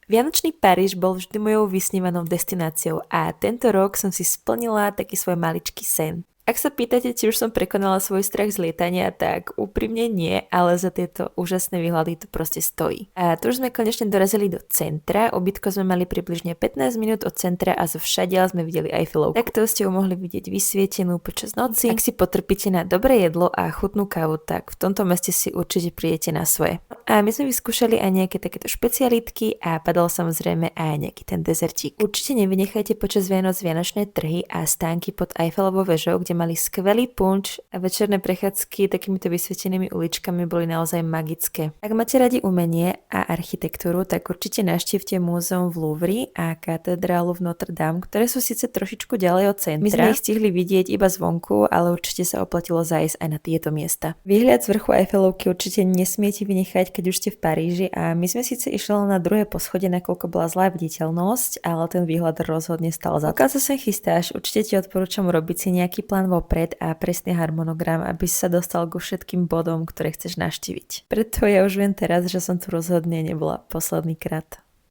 Vianočný Paríž bol vždy mojou vysnívanou destináciou a tento rok som si splnila taký svoj maličký sen. Ak sa pýtate, či už som prekonala svoj strach z lietania, tak úprimne nie, ale za tieto úžasné výhľady to proste stojí. A tu už sme konečne dorazili do centra, ubytko sme mali približne 15 minút od centra a zo všadiaľ sme videli Eiffelovku. Takto ste ju mohli vidieť vysvietenú počas noci. Ak si potrpíte na dobré jedlo a chutnú kávu, tak v tomto meste si určite prídete na svoje. A my sme vyskúšali aj nejaké takéto špecialitky a padal samozrejme aj nejaký ten dezertík. Určite nevynechajte počas Vianoc vianočné trhy a stánky pod Eiffelovou vežou, kde mali skvelý punč a večerné prechádzky takýmito vysvietenými uličkami boli naozaj magické. Ak máte radi umenie a architektúru, tak určite navštívte múzeum v Louvre a katedrálu v Notre Dame, ktoré sú síce trošičku ďalej od centra. My sme ich stihli vidieť iba zvonku, ale určite sa oplatilo zájsť aj na tieto miesta. Výhľad z vrchu Eiffelovky určite nesmiete vynechať, keď už ste v Paríži, a my sme síce išli na druhé poschodie, nakoľko bola zlá viditeľnosť, ale ten výhľad rozhodne stal za to. Pokiaľ sa chystáš, určite ti odporúčam robiť si nejaký plán vopred a presný harmonogram, aby si sa dostal ku všetkým bodom, ktoré chceš navštíviť. Preto ja už viem teraz, že som tu rozhodne nebola posledný krát.